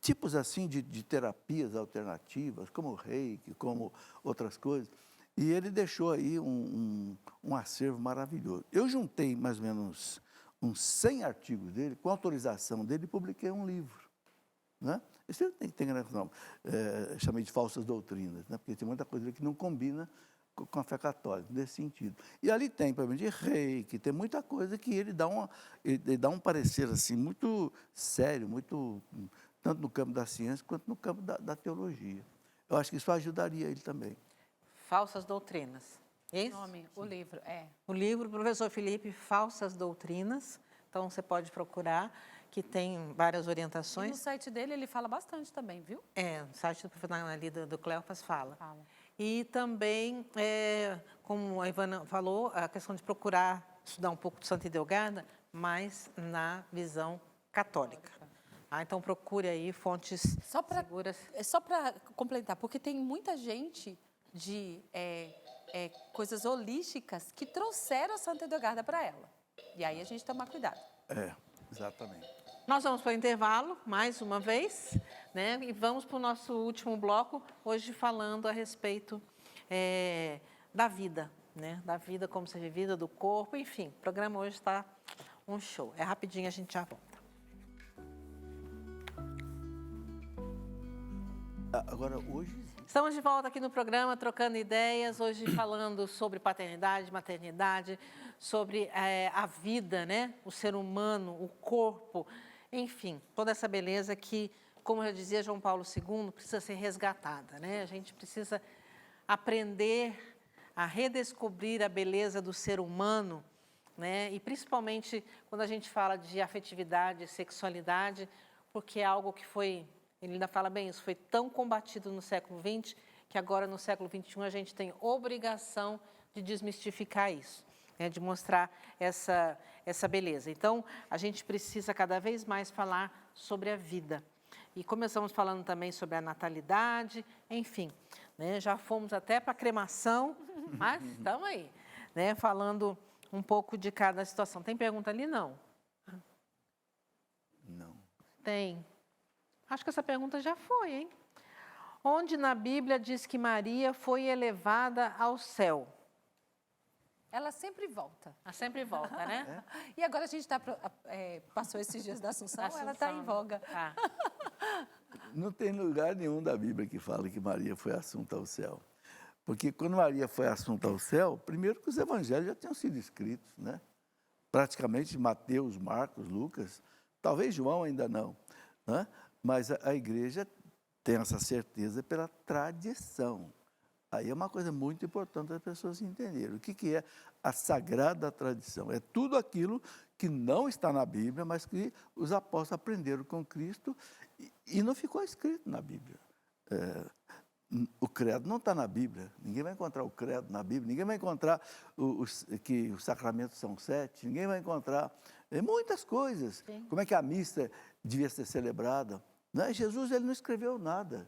tipos assim de terapias alternativas, como o reiki, como outras coisas. E ele deixou aí um acervo maravilhoso. Eu juntei mais ou menos uns 100 artigos dele, com autorização dele, e publiquei um livro. Né? Isso tem não, chamei de falsas doutrinas, né? Porque tem muita coisa ali que não combina com a fé católica, nesse sentido. E ali tem, para mim, de reiki, tem muita coisa que ele dá um parecer assim, muito sério, muito, tanto no campo da ciência quanto no campo da teologia. Eu acho que isso ajudaria ele também. Falsas doutrinas. Isso? Nome, o livro, O livro, professor Felipe, Falsas Doutrinas. Então, você pode procurar, que tem várias E no orientações. site dele ele fala bastante também, viu? No site do professor ali do Cleofas fala. Fala. E também, como a Ivana falou, a questão de procurar estudar um pouco de Santa Edelgarda, mas na visão católica. Então, procure aí fontes seguras. Só para complementar, porque tem muita gente de coisas holísticas que trouxeram a Santa Edelgarda para ela. E aí a gente toma cuidado. Exatamente. Nós vamos para o intervalo, mais uma vez, né? E vamos para o nosso último bloco, hoje falando a respeito da vida, né? Da vida como seja vivida, do corpo, enfim. O programa hoje está um show. É rapidinho, a gente já volta. Agora, hoje... Estamos de volta aqui no programa, trocando ideias, hoje falando sobre paternidade, maternidade, sobre a vida, né? O ser humano, o corpo. Enfim, toda essa beleza que, como já dizia João Paulo II, precisa ser resgatada, né? A gente precisa aprender a redescobrir a beleza do ser humano, né? E principalmente quando a gente fala de afetividade, sexualidade, porque é algo que foi, ele ainda fala bem isso, foi tão combatido no século XX, que agora no século XXI a gente tem obrigação de desmistificar isso, né? De mostrar essa beleza. Então, a gente precisa cada vez mais falar sobre a vida. E começamos falando também sobre a natalidade, enfim, né? Já fomos até para a cremação, mas estamos aí, né? Falando um pouco de cada situação. Tem pergunta ali? Não. Não. Tem. Acho que essa pergunta já foi, hein? Onde na Bíblia diz que Maria foi elevada ao céu? Ela sempre volta. Ela sempre volta, né? E agora a gente passou esses dias da Assunção, ela está em voga. Tá. Não tem lugar nenhum da Bíblia que fala que Maria foi assunta ao céu. Porque quando Maria foi assunta ao céu, primeiro que os evangelhos já tinham sido escritos, né? Praticamente Mateus, Marcos, Lucas, talvez João ainda não, né? Mas a igreja tem essa certeza pela tradição. Aí é uma coisa muito importante as pessoas entenderem. O que é a sagrada tradição? É tudo aquilo que não está na Bíblia, mas que os apóstolos aprenderam com Cristo e não ficou escrito na Bíblia. O credo não está na Bíblia. Ninguém vai encontrar o credo na Bíblia. Ninguém vai encontrar que os sacramentos são 7. Ninguém vai encontrar muitas coisas. Sim. Como é que a missa devia ser celebrada? Né? Jesus ele não escreveu nada.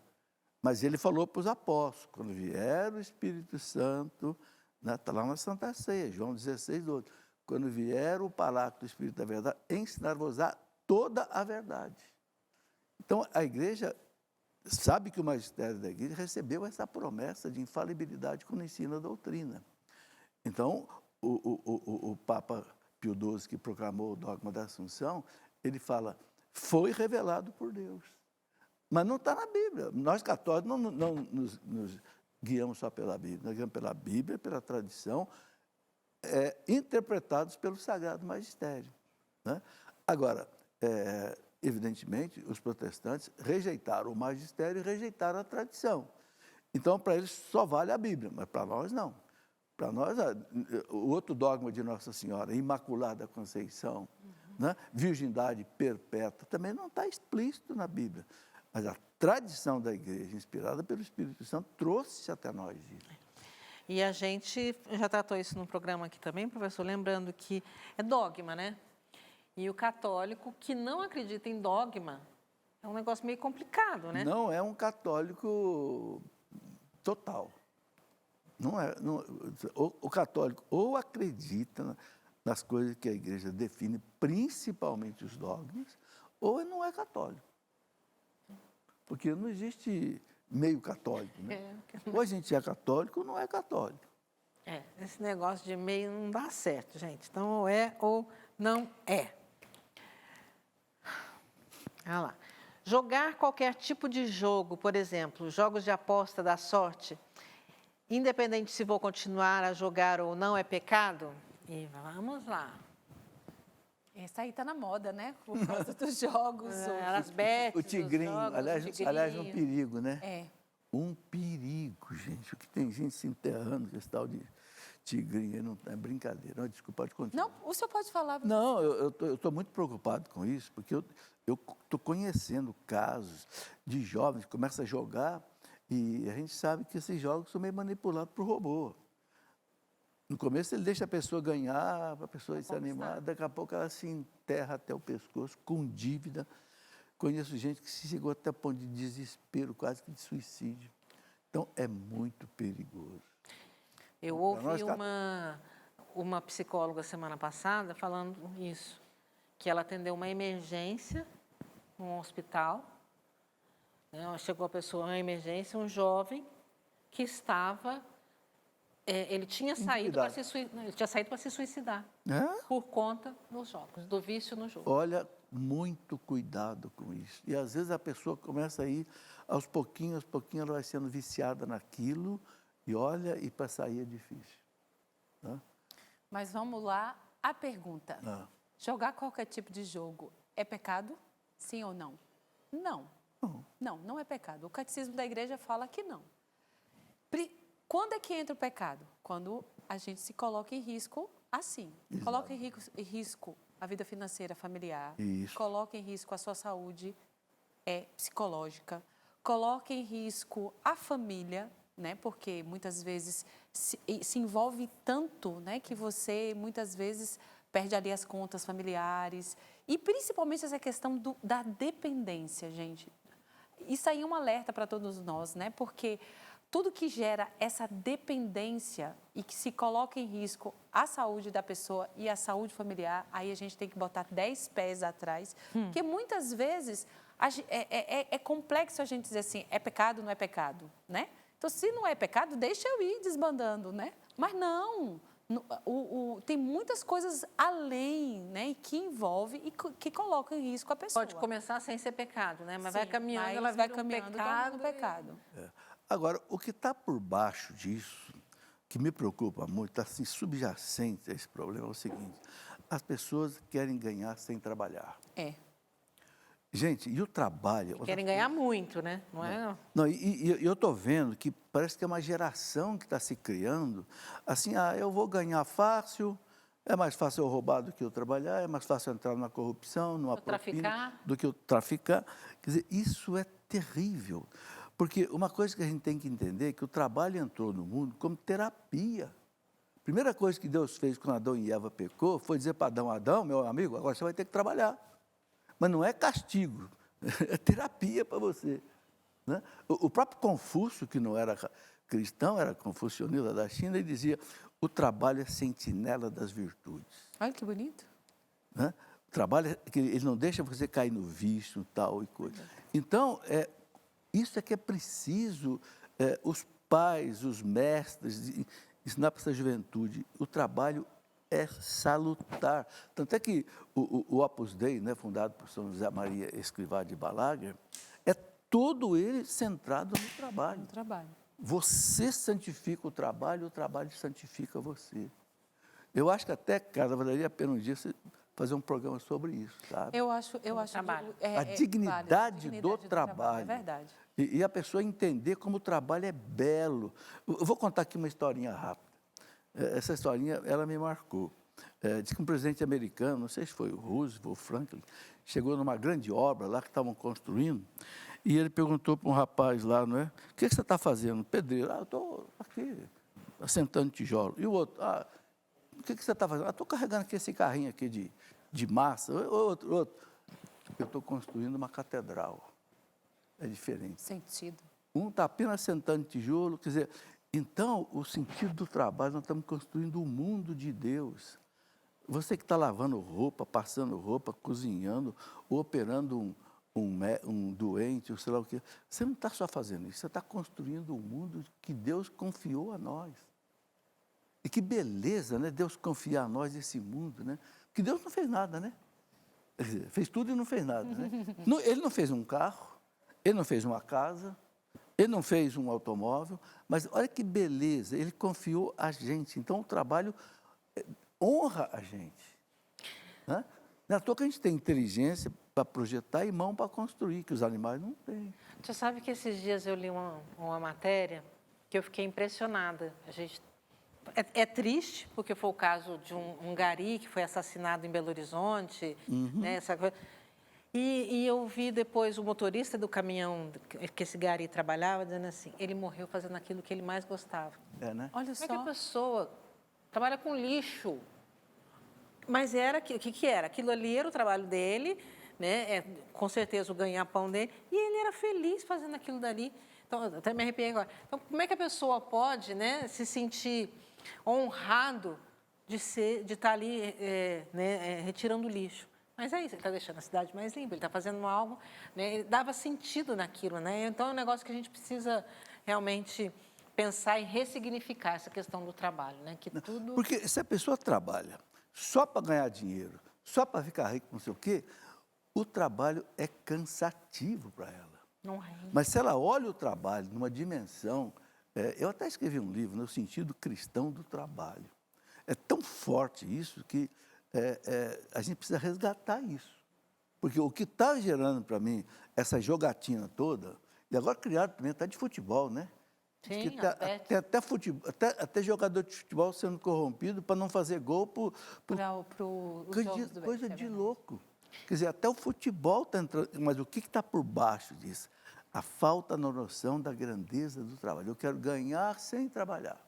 Mas ele falou para os apóstolos, quando vier o Espírito Santo, está lá na Santa Ceia, João 16, 12, quando vier o Paráclito do Espírito da Verdade, ensinar-vos-á toda a verdade. Então, a igreja sabe que o magistério da igreja recebeu essa promessa de infalibilidade quando ensina a doutrina. Então, o Papa Pio XII, que proclamou o dogma da Assunção, ele fala, foi revelado por Deus. Mas não está na Bíblia. Nós católicos não nos guiamos só pela Bíblia, nós guiamos pela Bíblia, pela tradição, interpretados pelo Sagrado Magistério. Né? Agora, evidentemente, os protestantes rejeitaram o magistério e rejeitaram a tradição. Então, para eles só vale a Bíblia, mas para nós não. Para nós, o outro dogma de Nossa Senhora, Imaculada Conceição, né? Virgindade perpétua, também não está explícito na Bíblia. Mas a tradição da igreja, inspirada pelo Espírito Santo, trouxe até nós isso. E a gente já tratou isso no programa aqui também, professor, lembrando que é dogma, né? E o católico que não acredita em dogma é um negócio meio complicado, né? Não é um católico total. O católico ou acredita nas coisas que a igreja define, principalmente os dogmas, ou ele não é católico. Porque não existe meio católico, né? Ou a gente é católico ou não é católico. Esse negócio de meio não dá certo, gente. Então, ou é ou não é. Olha lá. Jogar qualquer tipo de jogo, por exemplo, jogos de aposta da sorte, independente se vou continuar a jogar ou não, é pecado? E vamos lá. Essa aí está na moda, né? Por causa dos jogos. As bets, o tigrinho, jogos, aliás, um perigo, né? É. Um perigo, gente. O que tem gente se enterrando com esse tal de tigrinho, não é brincadeira. Não, desculpa, pode continuar. Não, o senhor pode falar. Não, eu estou muito preocupado com isso, porque eu estou conhecendo casos de jovens que começam a jogar e a gente sabe que esses jogos são meio manipulados por robô. No começo ele deixa a pessoa ganhar, a pessoa se animar, daqui a pouco ela se enterra até o pescoço com dívida. Conheço gente que se chegou até ponto de desespero, quase que de suicídio. Então, é muito perigoso. Eu ouvi uma psicóloga semana passada falando isso, que ela atendeu uma emergência num hospital. Né? Chegou a pessoa, uma emergência, um jovem que estava... ele tinha saído para se suicidar por conta dos jogos, do vício no jogo. Olha, muito cuidado com isso. E às vezes a pessoa começa a ir, aos pouquinhos ela vai sendo viciada naquilo, e olha, e para sair é difícil. Né? Mas vamos lá, a pergunta. Jogar qualquer tipo de jogo é pecado? Sim ou não? Não. Não. Não é pecado. O catecismo da igreja fala que não. Quando é que entra o pecado? Quando a gente se coloca em risco assim. Exato. Coloca em risco a vida financeira familiar. Isso. Coloca em risco a sua saúde psicológica. Coloca em risco a família, né? Porque muitas vezes se envolve tanto, né? Que você muitas vezes perde ali as contas familiares. E principalmente essa questão da dependência, gente. Isso aí é um alerta para todos nós, né? Porque tudo que gera essa dependência e que se coloca em risco a saúde da pessoa e a saúde familiar, aí a gente tem que botar 10 pés atrás. Porque muitas vezes é complexo a gente dizer assim, é pecado, não é pecado, né? Então, se não é pecado, deixa eu ir desbandando, né? Mas não, tem muitas coisas além, né? E que envolve e que colocam em risco a pessoa. Pode começar sem ser pecado, né? Mas Sim, vai caminhando, mas ela vai vira caminhando, um pecado. Agora, o que está por baixo disso, que me preocupa muito, está assim, subjacente a esse problema, é o seguinte: as pessoas querem ganhar sem trabalhar. Gente, e o trabalho... Querem ganhar muito, né? Não é? Não, e eu estou vendo que parece que é uma geração que está se criando, assim, eu vou ganhar fácil, é mais fácil eu roubar do que eu trabalhar, é mais fácil eu entrar na corrupção, numa propina, do que eu traficar. Quer dizer, isso é terrível, porque uma coisa que a gente tem que entender é que o trabalho entrou no mundo como terapia. A primeira coisa que Deus fez quando Adão e Eva pecou foi dizer para Adão, meu amigo, agora você vai ter que trabalhar. Mas não é castigo, é terapia para você. Né? O próprio Confúcio, que não era cristão, era confucionista da China, ele dizia, o trabalho é sentinela das virtudes. Olha que bonito. Né? O trabalho, ele não deixa você cair no vício, tal e coisa. Então, isso é que é preciso os pais, os mestres, ensinar para essa juventude. O trabalho é salutar. Tanto é que o Opus Dei, né, fundado por São José Maria Escrivá de Balaguer, é todo ele centrado no trabalho. No trabalho. Você santifica o trabalho santifica você. Eu acho que até, cara, valeria a pena um dia você fazer um programa sobre isso, sabe? Eu acho trabalho. A dignidade do trabalho. É verdade. E a pessoa entender como o trabalho é belo. Eu vou contar aqui uma historinha rápida. Essa historinha, ela me marcou. Diz que um presidente americano, não sei se foi o Roosevelt ou o Franklin, chegou numa grande obra lá que estavam construindo, e ele perguntou para um rapaz lá, não é? O que você está fazendo? Pedreiro. Eu estou aqui, assentando tijolo. E o outro, o que você está fazendo? Estou carregando aqui esse carrinho aqui de massa. Outro. Eu estou construindo uma catedral. É diferente. Sentido. Um está apenas sentando tijolo, quer dizer... Então, o sentido do trabalho, nós estamos construindo o mundo de Deus. Você que está lavando roupa, passando roupa, cozinhando, ou operando um doente, ou sei lá o quê, você não está só fazendo isso, você está construindo o mundo que Deus confiou a nós. E que beleza, né? Deus confiar a nós esse mundo, né? Porque Deus não fez nada, né? Quer dizer, fez tudo e não fez nada, né? Ele não fez um carro, ele não fez uma casa, ele não fez um automóvel, mas olha que beleza, ele confiou a gente. Então, o trabalho honra a gente. Né? Não é à toa que a gente tem inteligência para projetar e mão para construir, que os animais não têm. Você sabe que esses dias eu li uma matéria que eu fiquei impressionada. É triste, porque foi o caso de um gari que foi assassinado em Belo Horizonte, né, essa coisa. E eu vi depois o motorista do caminhão que esse gari trabalhava, dizendo assim, ele morreu fazendo aquilo que ele mais gostava. Né? Olha só. Como é que a pessoa trabalha com lixo? Mas era, o que era? Aquilo ali era o trabalho dele, né? Com certeza o ganha-pão dele, e ele era feliz fazendo aquilo dali. Então, eu até me arrepiei agora. Então, como é que a pessoa pode, né, se sentir honrado de estar ali retirando lixo? Mas é isso, ele está deixando a cidade mais limpa, ele está fazendo algo, né? Ele dava sentido naquilo, né? Então, é um negócio que a gente precisa realmente pensar em ressignificar essa questão do trabalho, né? Que tudo... Porque se a pessoa trabalha só para ganhar dinheiro, só para ficar rico, não sei o quê, o trabalho é cansativo para ela. Não rende. Mas se ela olha o trabalho numa dimensão... eu até escrevi um livro, no sentido cristão do trabalho. É tão forte isso que... a gente precisa resgatar isso. Porque o que está gerando para mim essa jogatina toda, e agora criaram também até de futebol, né? Diz Sim, que tem até, futebol, até jogador de futebol sendo corrompido para não fazer gol por Para os jogos do coisa Benfica, de é verdade. louco. Quer dizer, até o futebol está entrando. Mas o que está por baixo disso? A falta na noção da grandeza do trabalho. Eu quero ganhar sem trabalhar.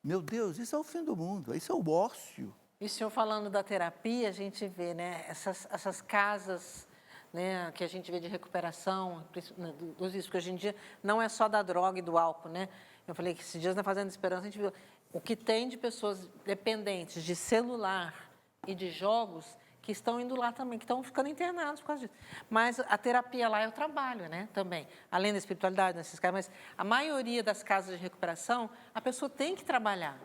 Meu Deus, isso é o fim do mundo, isso é o ócio. E o senhor falando da terapia, a gente vê, né, essas casas, né, que a gente vê de recuperação, dos riscos, que hoje em dia não é só da droga e do álcool, né? Eu falei que esses dias na Fazenda Esperança a gente viu o que tem de pessoas dependentes de celular e de jogos que estão indo lá também, que estão ficando internados por causa disso. Mas a terapia lá é o trabalho, né, também. Além da espiritualidade, nesses casos, mas a maioria das casas de recuperação, a pessoa tem que trabalhar,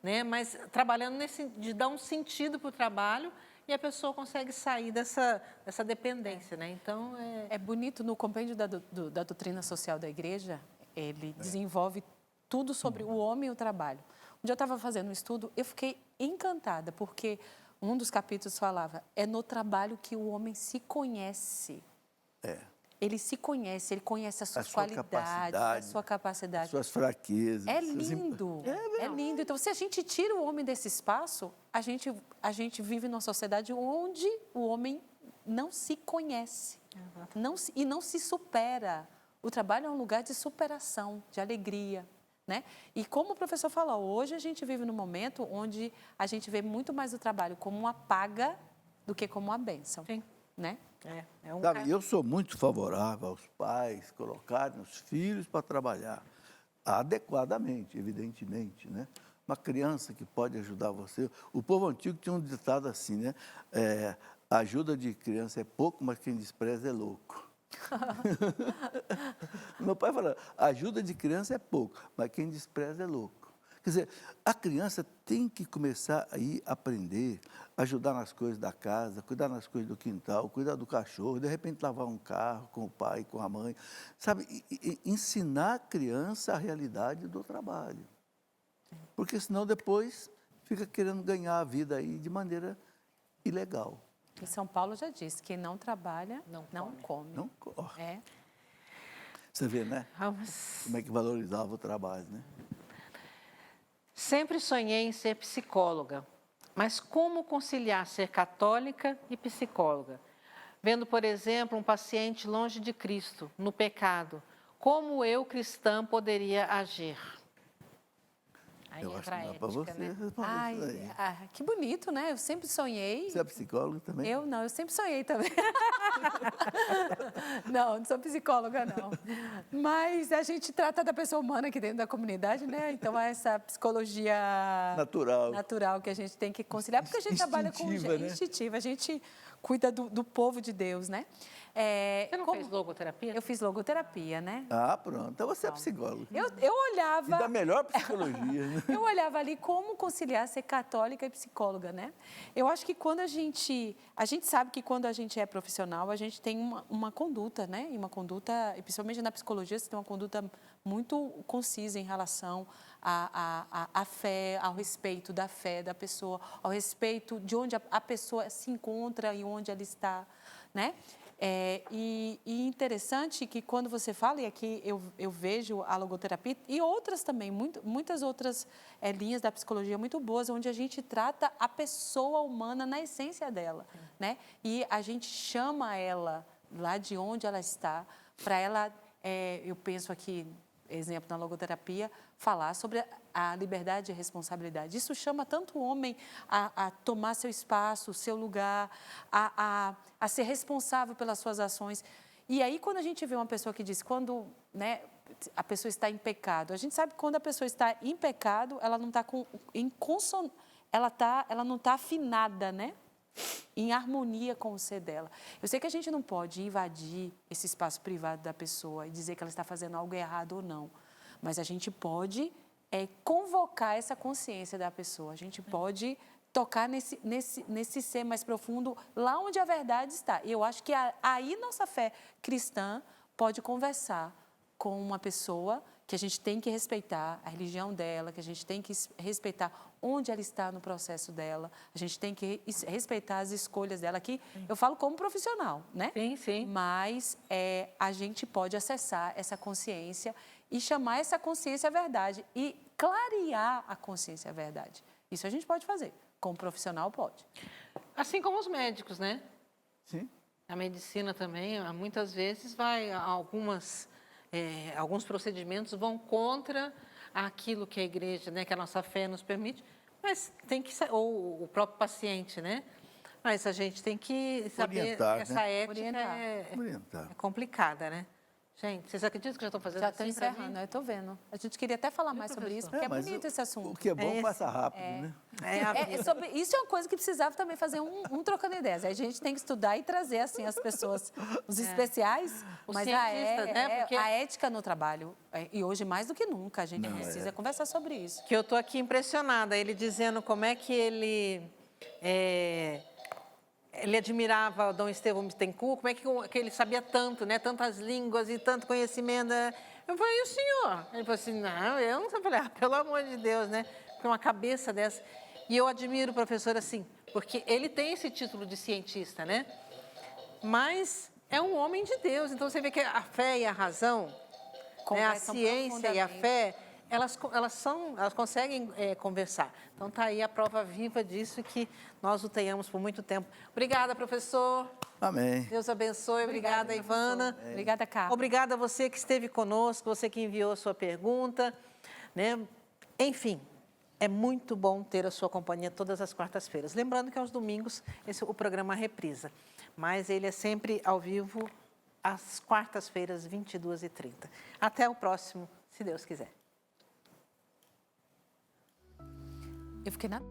né? Mas trabalhando de dar um sentido para o trabalho e a pessoa consegue sair dessa dependência, né? Então, É bonito, no compêndio da doutrina social da igreja, ele desenvolve tudo sobre o homem e o trabalho. Um dia eu estava fazendo um estudo, eu fiquei encantada, porque um dos capítulos falava, é no trabalho que o homem se conhece. Ele se conhece, ele conhece as suas qualidades, a sua capacidade. As suas fraquezas. É lindo, é lindo. Então, se a gente tira o homem desse espaço, a gente vive numa sociedade onde o homem não se conhece e não se supera. O trabalho é um lugar de superação, de alegria, né? E como o professor falou, hoje a gente vive num momento onde a gente vê muito mais o trabalho como uma paga do que como uma bênção, sim, né? Sabe, eu sou muito favorável aos pais colocarem os filhos para trabalhar adequadamente, evidentemente, né? Uma criança que pode ajudar você. O povo antigo tinha um ditado assim, né? A ajuda de criança é pouco, mas quem despreza é louco. Meu pai falava, a ajuda de criança é pouco, mas quem despreza é louco. Quer dizer, a criança tem que começar a ir aprender, ajudar nas coisas da casa, cuidar nas coisas do quintal, cuidar do cachorro, de repente lavar um carro com o pai, com a mãe, sabe? Ensinar a criança a realidade do trabalho. Porque senão depois fica querendo ganhar a vida aí de maneira ilegal. E São Paulo já disse, quem não trabalha, não come. Não, ó, É. você vê, né? vamos. Como é que valorizava o trabalho, né? Sempre sonhei em ser psicóloga, mas como conciliar ser católica e psicóloga? Vendo, por exemplo, um paciente longe de Cristo, no pecado, como eu, cristã, poderia agir? Aí Eu acho entra que a não é para ética, você né? responder isso aí. Que bonito, né? Eu sempre sonhei. Você é psicólogo também? Eu não, eu sempre sonhei também. Não sou psicóloga, não. Mas a gente trata da pessoa humana aqui dentro da comunidade, né? Então, é essa psicologia natural que a gente tem que conciliar, porque a gente trabalha com Instintiva, né? instintiva, a gente cuida do povo de Deus, né? Você não fez logoterapia? Eu fiz logoterapia, né? Ah, pronto. Então você é psicólogo. Eu olhava... E da melhor psicologia, né? Eu olhava ali como conciliar ser católica e psicóloga, né? Eu acho que quando a gente sabe que quando a gente é profissional, a gente tem uma conduta, né? E uma conduta, principalmente na psicologia, você tem uma conduta muito concisa em relação à fé, ao respeito da fé da pessoa, ao respeito de onde a pessoa se encontra e onde ela está, né? E interessante que quando você fala, e aqui eu vejo a logoterapia e outras também, muitas outras linhas da psicologia muito boas, onde a gente trata a pessoa humana na essência dela, né? E a gente chama ela lá de onde ela está, para ela, eu penso aqui, exemplo, na logoterapia, falar sobre a liberdade e a responsabilidade. Isso chama tanto o homem a tomar seu espaço, seu lugar, a ser responsável pelas suas ações. E aí, quando a gente vê uma pessoa que diz, quando, né, a pessoa está em pecado, a gente sabe que quando a pessoa está em pecado, ela não está ela não está afinada, né? Em harmonia com o ser dela. Eu sei que a gente não pode invadir esse espaço privado da pessoa e dizer que ela está fazendo algo errado ou não, mas a gente pode convocar essa consciência da pessoa, a gente pode tocar nesse ser mais profundo, lá onde a verdade está. E eu acho que aí nossa fé cristã pode conversar com uma pessoa que a gente tem que respeitar a religião dela, que a gente tem que respeitar onde ela está no processo dela. A gente tem que respeitar as escolhas dela. Aqui eu falo como profissional, né? Sim, sim. Mas a gente pode acessar essa consciência e chamar essa consciência à verdade e clarear a consciência à verdade. Isso a gente pode fazer. Como profissional, pode. Assim como os médicos, né? Sim. A medicina também, muitas vezes, alguns procedimentos vão contra aquilo que a igreja, né, que a nossa fé nos permite, mas tem que ou o próprio paciente, né? Mas a gente tem que saber, Orientar, essa né? ética Orientar. é complicada, né? Gente, vocês acreditam que já estão fazendo Já assim estou pra encerrando, mim? eu estou vendo. A gente queria até falar mais sobre isso, porque é mas bonito esse assunto. O que é bom É passa rápido, né? Isso é uma coisa que precisava também fazer um trocando ideias. A gente tem que estudar e trazer assim as pessoas, os especiais, Os mas cientistas, né? Porque- a ética no trabalho. E hoje, mais do que nunca, a gente precisa conversar sobre isso. Que eu estou aqui impressionada, ele dizendo como é que ele admirava o Dom Estevão Bittencourt, como é que ele sabia tanto, né? Tantas línguas e tanto conhecimento. Eu falei, e o senhor? Ele falou assim, não, eu não sei. Eu falei, pelo amor de Deus, né? Porque uma cabeça dessa... E eu admiro o professor assim, porque ele tem esse título de cientista, né? Mas é um homem de Deus. Então, você vê que a fé e a razão, né? A Conversam ciência e a profundamente. fé, elas conseguem conversar. Então, está aí a prova viva disso que nós o tenhamos por muito tempo. Obrigada, professor. Amém. Deus abençoe. Obrigada, Ivana. Obrigada, Carla. Obrigada a você que esteve conosco, você que enviou a sua pergunta, né? Enfim, é muito bom ter a sua companhia todas as quartas-feiras. Lembrando que aos domingos o programa reprisa, mas ele é sempre ao vivo às quartas-feiras, 22h30. Até o próximo, se Deus quiser. Eu fiquei na...